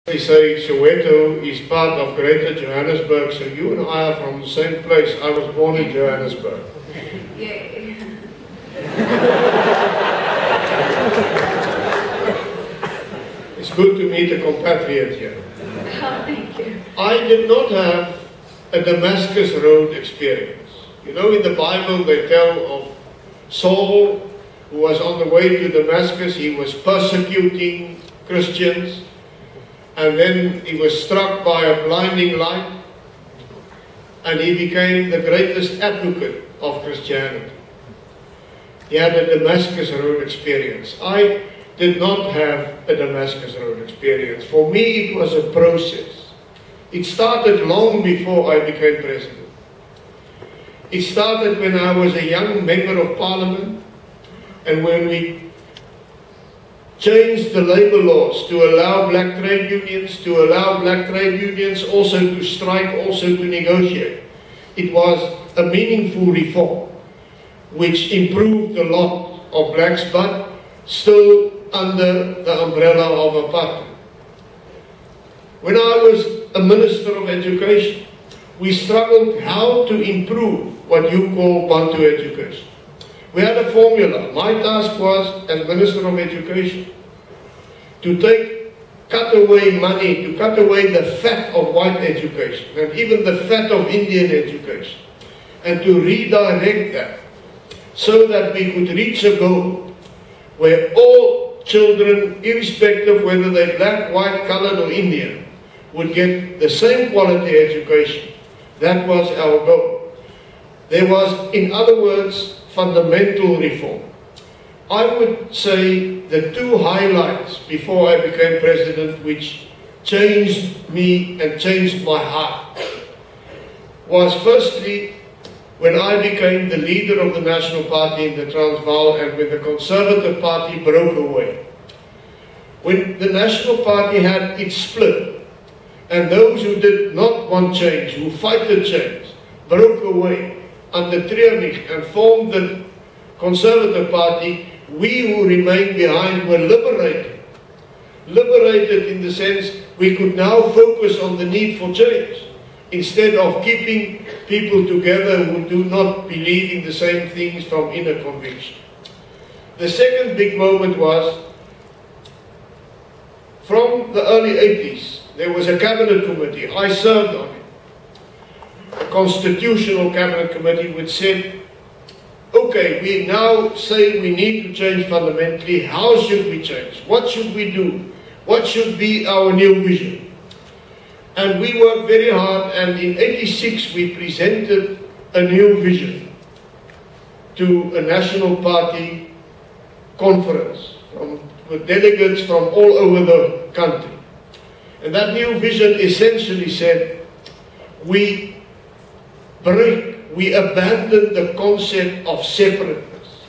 They say Soweto is part of Greater Johannesburg, so you and I are from the same place. I was born in Johannesburg. Yeah. It's good to meet a compatriot here. Oh, thank you. I did not have a Damascus Road experience. You know, in the Bible they tell of Saul, who was on the way to Damascus. He was persecuting Christians. And then he was struck by a blinding light, and he became the greatest advocate of Christianity. He had a Damascus Road experience. I did not have a Damascus Road experience. For me, it was a process. It started long before I became president. It started when I was a young member of parliament, and when we changed the labor laws to allow black trade unions, also to strike, also to negotiate. It was a meaningful reform which improved a lot of blacks, but still under the umbrella of apartheid. When I was a Minister of Education, we struggled how to improve what you call Bantu education. We had a formula. My task was, as Minister of Education, to cut away money, to cut away the fat of white education, and even the fat of Indian education, and to redirect that, so that we could reach a goal where all children, irrespective whether they're black, white, colored or Indian, would get the same quality education. That was our goal. There was, in other words, fundamental reform. I would say the two highlights before I became president which changed me and changed my heart was, firstly, when I became the leader of the National Party in the Transvaal and when the Conservative Party broke away. When the National Party had its split and those who did not want change, who fighted change, broke away under Frederik and formed the Conservative Party, we who remained behind were liberated. Liberated in the sense we could now focus on the need for change instead of keeping people together who do not believe in the same things from inner conviction. The second big moment was, from the early 80s, there was a cabinet committee. I served on it. A constitutional cabinet committee which said, okay, we now say we need to change fundamentally. How should we change? What should we do? What should be our new vision? And we worked very hard, and in '86 we presented a new vision to a National Party conference with delegates from all over the country. And that new vision essentially said, we abandon the concept of separateness.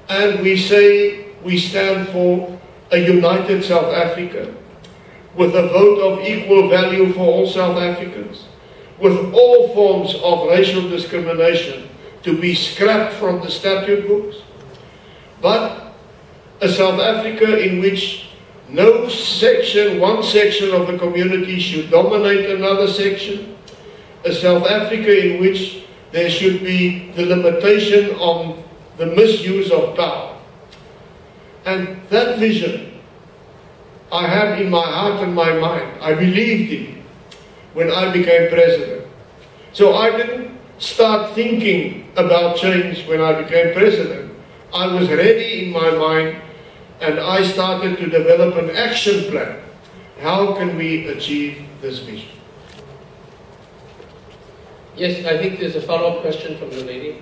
And we say we stand for a united South Africa, with a vote of equal value for all South Africans, with all forms of racial discrimination to be scrapped from the statute books, but a South Africa in which no section, one section of the community should dominate another section, a South Africa in which there should be the limitation on the misuse of power. And that vision I had in my heart and my mind. I believed in it when I became president. So I didn't start thinking about change when I became president. I was ready in my mind, and I started to develop an action plan. How can we achieve this vision? Yes, I think there's a follow-up question from the lady.